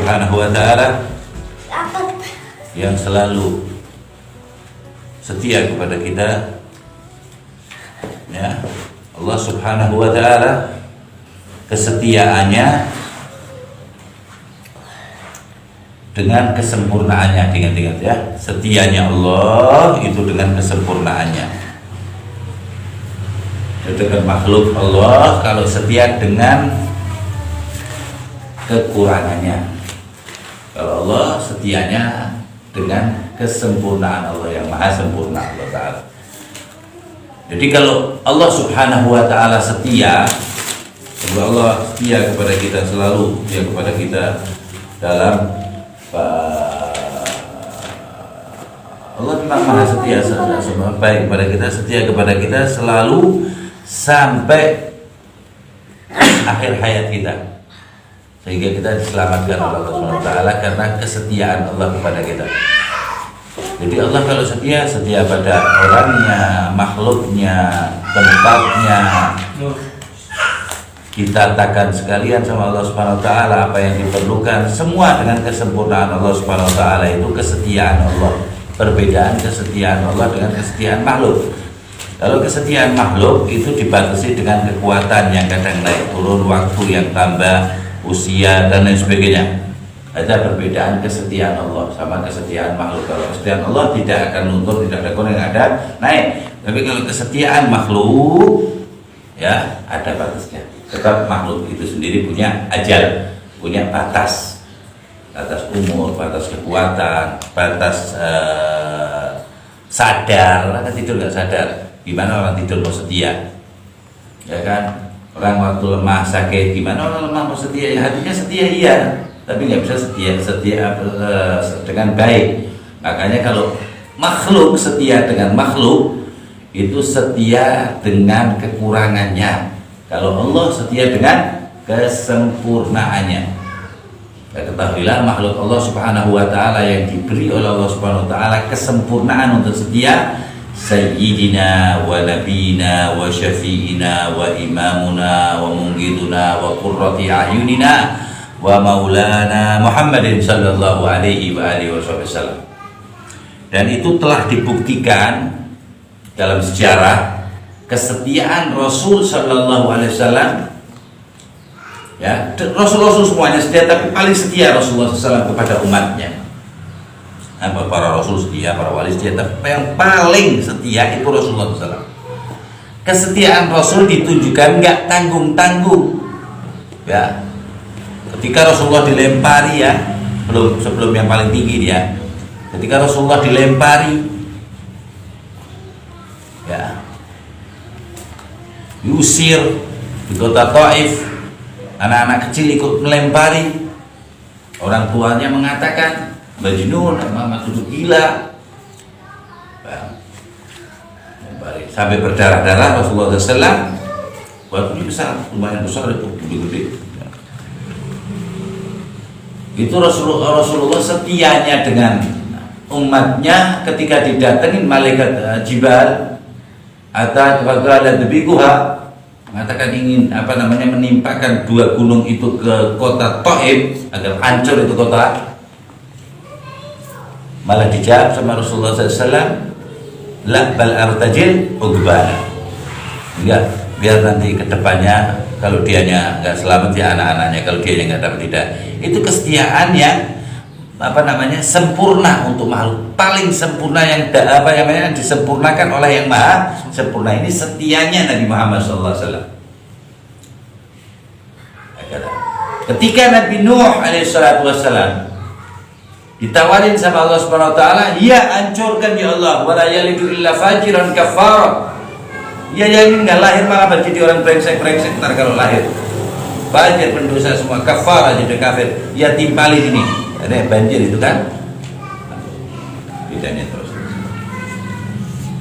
Subhanahu wa ta'ala yang selalu setia kepada kita, ya. Allah Subhanahu wa ta'ala kesetiaannya dengan kesempurnaannya, ingat-ingat ya, setianya Allah itu dengan kesempurnaannya. Dengan makhluk Allah kalau setia dengan kekurangannya. Kalau Allah setianya dengan kesempurnaan Allah yang maha sempurna Allah Ta'ala. Jadi kalau Allah Subhanahu wa ta'ala setia, kalau Allah setia kepada kita, selalu setia kepada kita dalam Allah memang maha setia, baik kepada kita, setia kepada kita selalu sampai akhir hayat kita, sehingga kita diselamatkan oleh Allah Subhanahu wa ta'ala karena kesetiaan Allah kepada kita. Jadi Allah kalau setia, setia pada orangnya, makhluknya, tempatnya. Kita takkan sekalian sama Allah Subhanahu wa ta'ala apa yang diperlukan, semua dengan kesempurnaan Allah Subhanahu wa ta'ala. Itu kesetiaan Allah. Perbedaan kesetiaan Allah dengan kesetiaan makhluk. Kalau kesetiaan makhluk itu dibatasi dengan kekuatan yang kadang naik turun, waktu yang tambah, usia dan lain sebagainya. Ada perbedaan kesetiaan Allah sama kesetiaan makhluk. Kalau kesetiaan Allah tidak akan luntur, tidak ada kurang, ada naik. Tapi kalau kesetiaan makhluk, ya ada batasnya. Tetap makhluk itu sendiri punya ajal, punya batas, batas umur, batas kekuatan, batas sadar. Orang kan tidur nggak sadar. Gimana orang tidur mau setia? Ya kan? Orang waktu lemah sakit, gimana orang lemah mau setia? Ya hatinya setia iya, tapi nggak bisa setia dengan baik. Makanya kalau makhluk setia dengan makhluk, itu setia dengan kekurangannya. Kalau Allah setia dengan kesempurnaannya. Ya, ketahuilah makhluk Allah Subhanahu wa ta'ala yang diberi oleh Allah Subhanahu wa ta'ala kesempurnaan untuk setia. Sayyidina wa nabiyina wa syafi'ina wa imamuna wa munggiduna wa qurrati a'yunina wa maulana Muhammadin sallallahu alaihi wa alihi wasallam. Dan itu telah dibuktikan dalam sejarah kesetiaan Rasul sallallahu alaihi wasallam. Ya, Rasul-Rasul semuanya setia, tapi paling setia Rasulullah SAW kepada umatnya. Para Rasul setia, para wali setia, tapi yang paling setia itu Rasulullah SAW. Kesetiaan Rasul ditunjukkan nggak tanggung-tanggung. Ya, ketika Rasulullah dilempari, ya, sebelum yang paling tinggi dia, ketika Rasulullah dilempari, ya, diusir di kota Taif, anak-anak kecil ikut melempari, orang tuanya mengatakan Majnun, Muhammad itu gila. Sampai berdarah-darah Rasulullah SAW. Waktu besar, lumayan besar itu, gede-gede. Itu Rasulullah setianya dengan umatnya ketika didatengin malaikat Jibril atau kegagalan debikuha, mengatakan ingin menimpakan dua gunung itu ke kota Taif agar hancur itu kota. Malah dijawab sama Rasulullah SAW, la bal artajil ugbana. Enggak, biar nanti kedepannya kalau dianya nggak selamat ya anak-anaknya, kalau dianya nggak dapat hidayah. Itu kesetiaan yang sempurna untuk makhluk, paling sempurna yang disempurnakan oleh yang maha sempurna. Ini setianya Nabi Muhammad SAW. Ketika Nabi Nuh alaihissalam ditawarin sama Allah Subhanahu wa ta'ala, ya hancurkan ya Allah, wala yalidu illa fajiran kafara. Ya yang enggak lahir malah jadi orang brengsek-brengsek ntar kalau lahir. Fajir pendosa semua, kafara jadi kafir. Ya timpali ini. Ada banjir itu kan. Bedanya terus.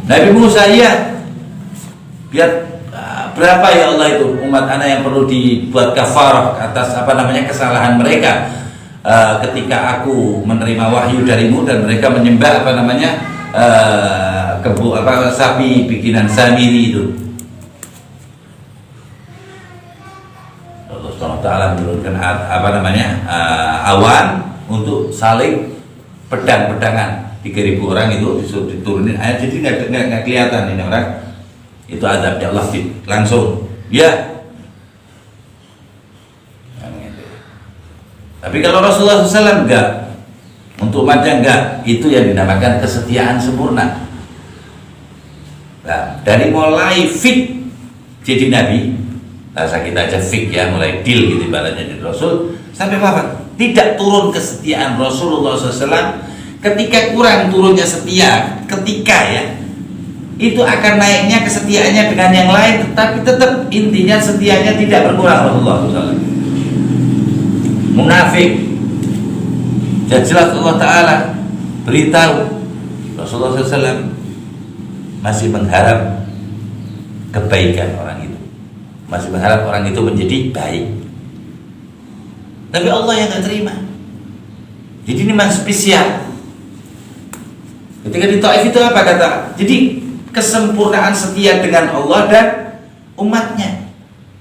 Nabi Musa, ya biar berapa ya Allah itu umat anak yang perlu dibuat kafarah atas kesalahan mereka. Ketika aku menerima wahyu darimu dan mereka menyembah sapi bikinan Samiri itu. Allah Taala menurunkan awan untuk saling pedang-pedangan. 3.000 orang itu disuruh diturunin ayat, jadi nggak kelihatan ini orang. Itu azabnya Allah langsung. Ya. Tapi kalau Rasulullah SAW enggak, untuk umatnya enggak, itu yang dinamakan kesetiaan sempurna. Nah, dari mulai fit jadi nabi, bahasa kita aja fit ya, mulai deal gitu ibaratnya jadi Rasul, sampai wafat tidak turun kesetiaan Rasulullah SAW. Ketika kurang turunnya setia, ketika ya, itu akan naiknya kesetiaannya dengan yang lain, tetapi tetap intinya setianya tidak berkurang Rasulullah SAW. Munafik, dan jelas Allah Ta'ala beritahu Rasulullah SAW masih mengharap kebaikan orang itu, masih mengharap orang itu menjadi baik, tapi Allah yang gak terima. Jadi ini memang spesial. Ketika di Taif itu apa kata? Jadi kesempurnaan setia dengan Allah dan umatnya.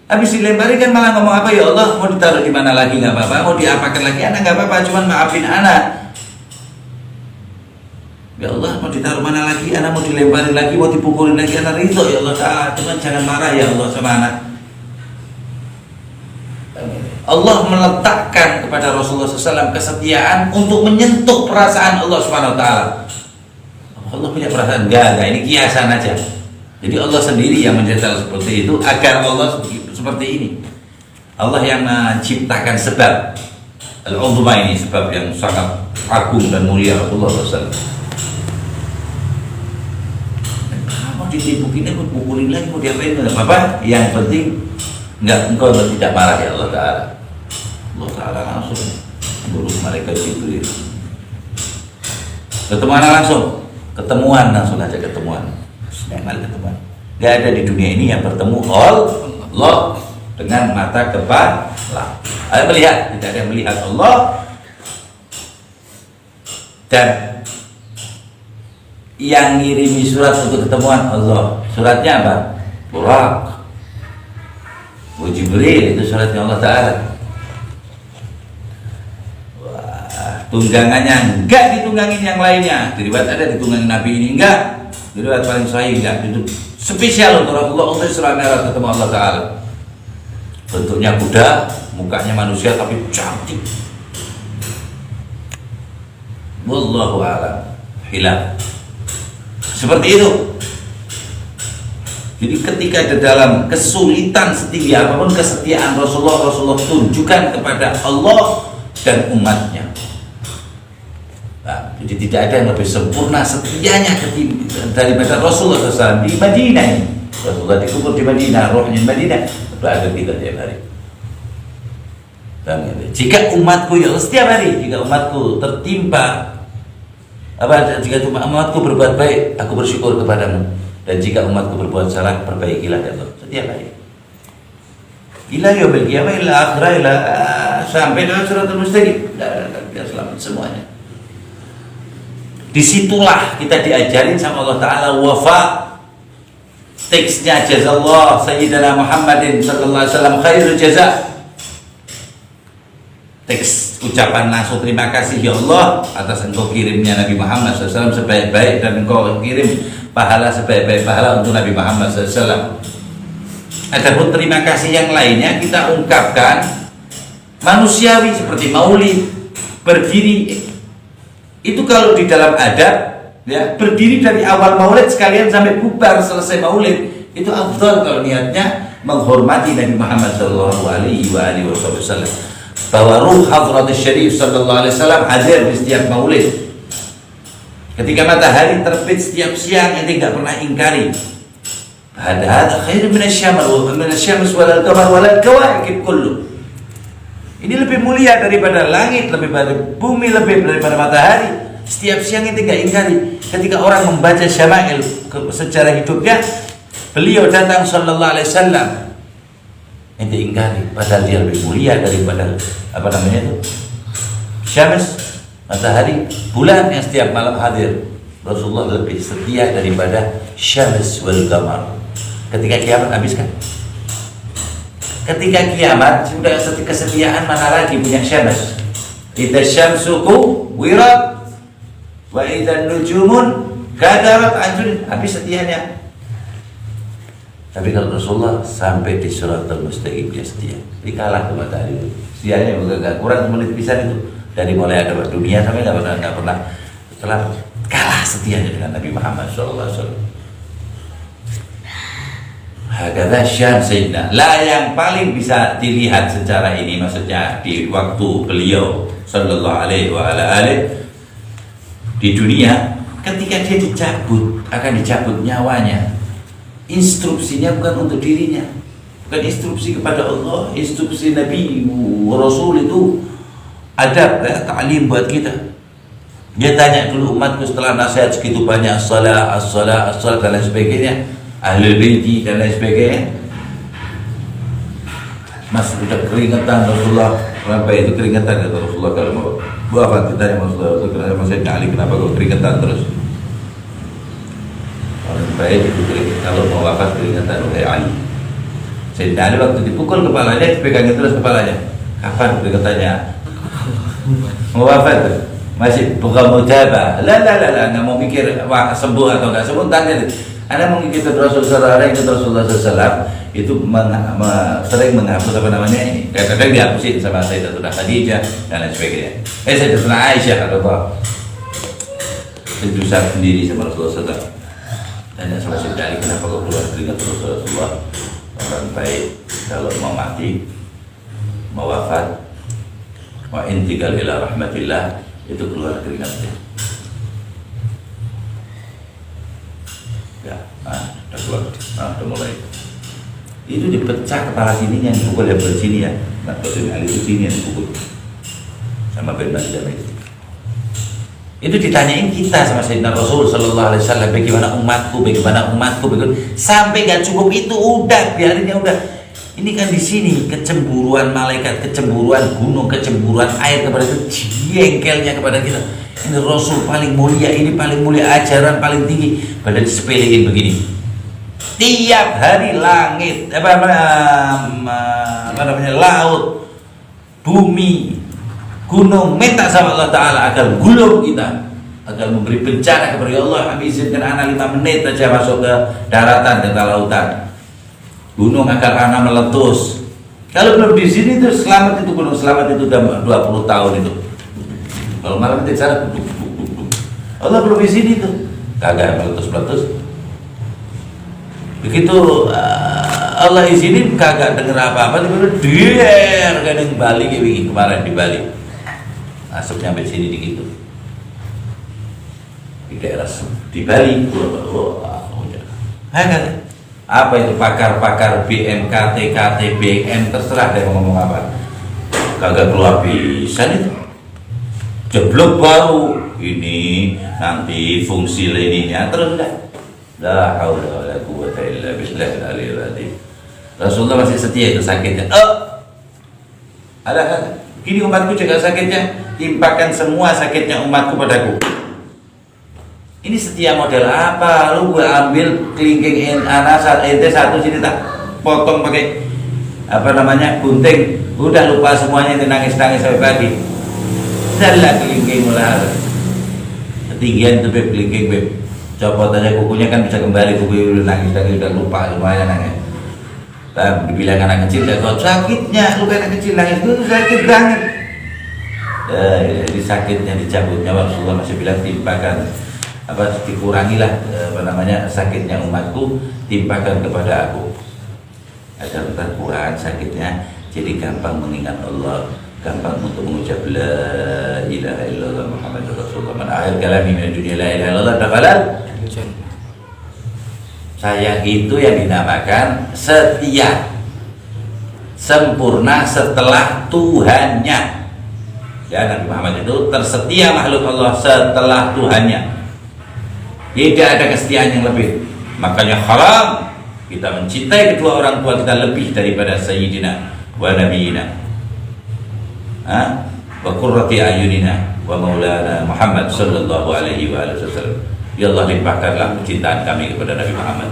Habis dilempari kan malah ngomong apa, ya Allah mau ditaruh di mana lagi nggak apa-apa, mau diapakan lagi anak nggak apa-apa, cuman maafin anak. Ya Allah mau ditaruh mana lagi, anak mau dilemparin lagi, mau dipukulin lagi, anak itu ya Allah Ta'ala, cuman jangan marah ya Allah sama anak. Allah meletakkan kepada Rasulullah SAW kesetiaan untuk menyentuh perasaan Allah Subhanahu Wa Ta'ala. Allah punya perasaan enggak, ini kiasan aja. Jadi Allah sendiri yang mencetak seperti itu agar Allah seperti ini. Allah yang menciptakan sebab al-uzma ini, sebab yang sangat agung dan mulia Rasulullah SAW. Mau ditipukin, mau pukulin lagi, mau diapain, nggak apa-apa. Yang penting engkau tidak marah ya Allah Ta'ala. Allah Ta'ala langsung buruk malaikat Jibril. Ketemuan langsung aja ketemuan. Gak ada di dunia ini yang bertemu Allah dengan mata kepala. Ada melihat, tidak ada yang melihat Allah. Dan yang ngirimi surat untuk ketemuan Allah, suratnya apa? Buraq, Jibril, itu suratnya Allah Ta'ala. Tunggangannya enggak ditunggangin yang lainnya. Diriwayat ada ditunggangin Nabi ini enggak. Diriwayat paling sahih enggak. Itu spesial untuk Rasulullah untuk Isra Mi'raj ketemu Allah Ta'ala. Bentuknya kuda, mukanya manusia tapi cantik. Wallahu a'lam. Hilaf. Seperti itu. Jadi ketika di dalam kesulitan setinggi apapun kesetiaan Rasulullah tunjukkan kepada Allah dan umatnya. Nah, jadi tidak ada yang lebih sempurna setianya daripada Rasulullah SAW di Madinah ini. Rasulullah dikubur di Madinah, rohnya di Madinah, berada kita tiap hari. Dan jika umatku ya setiap hari, jika umatku tertimpa jika umatku berbuat baik, aku bersyukur kepadamu. Dan jika umatku berbuat salah, perbaikilah ya Allah setiap hari. Ila yaumil qiyamah ila akhirah ila sampai dalam siratal mustaqim. Biar selamat semuanya. Disitulah kita diajarin sama Allah Ta'ala wafa. Teksnya jazallah Sayyidina Muhammadin sallallahu alaihi wasallam khairul jaza. Teks ucapan langsung terima kasih ya Allah atas engkau kirimnya Nabi Muhammad SAW sebaik-baik, dan engkau kirim pahala sebaik-baik pahala untuk Nabi Muhammad SAW. Adapun terima kasih yang lainnya kita ungkapkan manusiawi seperti maulid, berdiri. Itu kalau di dalam adab ya, berdiri dari awal maulid sekalian sampai bubar selesai maulid, itu afdal kalau niatnya menghormati Nabi Muhammad sallallahu alaihi wasallam. Bahwa ruh hadratus syarif sallallahu alaihi wasallam hadir di setiap maulid. Ketika matahari terbit setiap siang, yang tidak pernah ingkari. Hada khairu minasyams wal qamar wal kawakib kullu. Ini lebih mulia daripada langit, lebih daripada bumi, lebih daripada matahari. Setiap siang itu tidak ingkari. Ketika orang membaca syama'il secara hidupnya, beliau datang sallallahu alaihi wasallam, itu ingkari, padahal dia lebih mulia daripada apa namanya itu syams, matahari, bulan yang setiap malam hadir. Rasulullah lebih setia daripada syams wal qamar. Ketika kiamat habiskan. ketika kiamat sudah kesetiaan mana lagi punya syams. Idza syamsu wirat wa idza nujumun kadarat, anjur habis setianya. Tapi kalau Rasulullah sampai di Shiratal Mustaqim dia setia, dikalah ke matahari itu. Setianya agak kurang menit pisan itu, dari mulai ada dunia sampai nggak pernah setelah kalah setianya dengan Nabi Muhammad SAW. Hakadha syan sayyidina. Lah yang paling bisa dilihat secara ini, maksudnya di waktu beliau sallallahu alaihi wa ala alihi di dunia, ketika dia akan dicabut nyawanya, instruksinya bukan untuk dirinya, bukan instruksi kepada Allah, instruksi Nabi Rasul itu adab, ta'lim buat kita. Dia tanya dulu umatku setelah nasihat segitu banyak, as-salat dan lain sebagainya, Ahlul Baiti dan lain sebagainya, Mas udah keringetan Rasulullah, sampai itu keringetan kata Rasulullah kalau mau wafat, kita yang Rasulullah itu kenapa Sayyidina Ali, kenapa kok keringetan terus? Orang baik itu kalau mau wafat keringetan oleh Ali. Sayyidina Ali waktu dipukul kepalanya, dipegangin terus kepalanya. Kapan keringetannya? Mau wafat tuh? Masih bukan mujabah. Nggak mau mikir wah, sembuh atau nggak sembuh, tanya deh. Anda mau ikut Rasulullah SAW itu sering menghapus apa namanya ini. Kadang-kadang dihapusin sama Sayyidatuna Khadijah dan lain sebagainya. Sayyidatuna Aisyah atau itu sendiri sama Rasulullah SAW. Tanya sama Sayyidina Ali, kenapa kau keluar keringat Rasulullah? Orang baik kalau mau mati, mau wafat, mau intikal ila rahmatillah, itu keluar keringatnya. Ya, udah keluar, udah mulai. Itu dipecah kepala sininya, dipukul yang bersini ya. Nah, Sayyidina Ali itu sini yang dipukul sama Ben Majah itu. Itu ditanyain kita sama Sayyidina Rasul Sallallahu Alaihi Wasallam, bagaimana umatku, sampai nggak cukup itu, udah biarin ya udah. Ini kan di sini kecemburuan malaikat, kecemburuan gunung, kecemburuan air kepada kita, jengkelnya kepada kita. Ini Rasul paling mulia, ini paling mulia, ajaran paling tinggi, pada disepelein begini. Tiap hari langit, laut, bumi, gunung minta sama Allah Ta'ala agar gulung kita, agar memberi bencana kepada Allah. Izinkan anak 5 menit aja masuk ke daratan, ke lautan. Gunung agar anak meletus. Kalau belum di sini tuh selamat, itu gunung selamat itu udah 20 tahun itu. Kalau malam itu cara Allah belum di sini tuh kagak meletus. Begitu Allah izinin kagak denger apa-apa, tiba-tiba der kadang Bali kayak begini kemarin di Bali. Masuk sampai sini dikit tuh. Di daerah di Bali. Apa itu pakar-pakar BMKT, KTBM, terserah deh ngomong apa. Kagak keluar bisa itu. Jeblok baru ini nanti fungsi lainnya terus enggak. La haula wala quwwata illa billahil aliyil azim. Rasulullah masih setia itu sakitnya. Ada kan? Gini umatku juga sakitnya, timpakan semua sakitnya umatku padaku. Ini setia model apa? Lu gue ambil kelingking anasat ente satu sini tak potong pakai apa namanya gunting, udah lupa semuanya, itu nangis-nangis sampai pagi. Dalah kelingking mulai ketinggian itu beb, kelingking beb, copot aja kukunya kan bisa kembali, kuku udah nangis-nangis udah lupa semuanya nangis. Dibilang anak kecil gak kok sakitnya, lu kayak anak kecil nangis itu sakit banget. Jadi sakitnya dicabutnya Rasulullah masih bilang timpakan apa, dikurangilah apa namanya sakitnya umatku, timpakan kepada aku agar terkurang sakitnya, jadi gampang mengingat Allah, gampang untuk mengucap la ilaha illallah Muhammadur Rasulullah. Man akhir kalami min dunia la ilaha illallah dakhalal. Saya itu yang dinamakan setia sempurna setelah Tuhannya. Ya, Nabi Muhammad itu tersetia makhluk Allah setelah Tuhannya. Tidak ada kesetiaan yang lebih. Makanya haram kita mencintai kedua orang tua kita lebih daripada Sayyidina wa Nabiyina wa qurrati ayunina wa maulana Muhammad sallallahu alaihi wa sallam. Ya Allah, limpahkanlah kecintaan kami kepada Nabi Muhammad,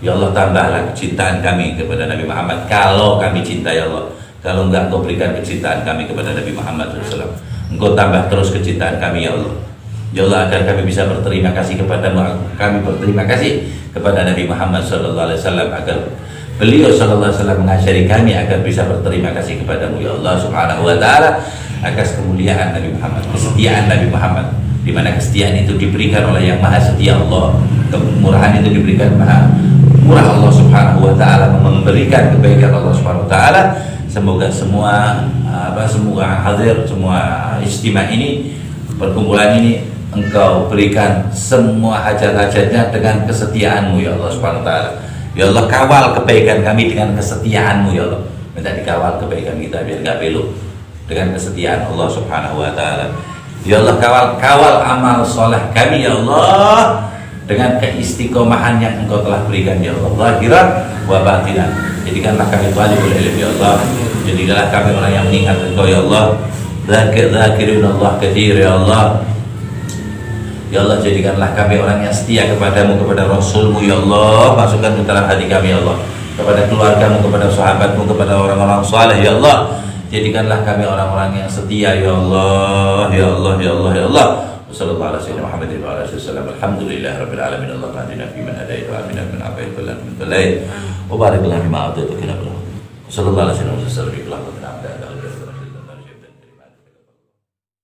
Ya Allah, tambahlah kecintaan kami kepada Nabi Muhammad kalau kami cinta ya Allah. Kalau enggak, Engkau berikan kecintaan kami kepada Nabi Muhammad SAW. Engkau tambah terus kecintaan kami ya Allah. Ya Allah, agar kami bisa berterima kasih kepadamu. Kami berterima kasih kepada Nabi Muhammad SAW, agar beliau SAW mengajari kami agar bisa berterima kasih kepadamu ya Allah Subhanahu wa ta'ala, atas kemuliaan Nabi Muhammad, kesetiaan Nabi Muhammad, di mana kesetiaan itu diberikan oleh yang maha setia Allah, kemurahan itu diberikan maha murah Allah Subhanahu wa ta'ala, memberikan kebaikan Allah Subhanahu wa ta'ala. Semoga semua hadir, semua istimewa ini, perkumpulan ini, Engkau berikan semua hajat-hajatnya dengan kesetiaanmu ya Allah Subhanahu wa ta'ala. Ya Allah, kawal kebaikan kami dengan kesetiaanmu ya Allah. Minta dikawal kebaikan kita biar gak belok dengan kesetiaan Allah Subhanahu wa ta'ala. Ya Allah, kawal amal soleh kami ya Allah dengan keistiqomahan yang Engkau telah berikan ya Allah, zahiran wa batinan. Jadikanlah kami talibul ilm ya Allah. Jadikanlah kami orang yang mengingat Engkau ya Allah. Dzakirunallah katsir ya Allah. Ya Allah, jadikanlah kami orang yang setia kepadamu, kepada Rasulmu ya Allah. Masukkan ke dalam hati kami ya Allah, kepada keluargamu, kepada sahabatmu, kepada orang-orang saleh ya Allah. Jadikanlah kami orang-orang yang setia ya Allah, ya Allah, ya Allah, ya Allah. Wassallallahu ala sayyidina Muhammadin wa ala alihi wasallam. Alhamdulillahirabbil alamin. Allahumma hadina fi man hadait wa amina min afait wa lan min wa barik lana ma a'taita wa qina. Sallallahu alaihi wasallam.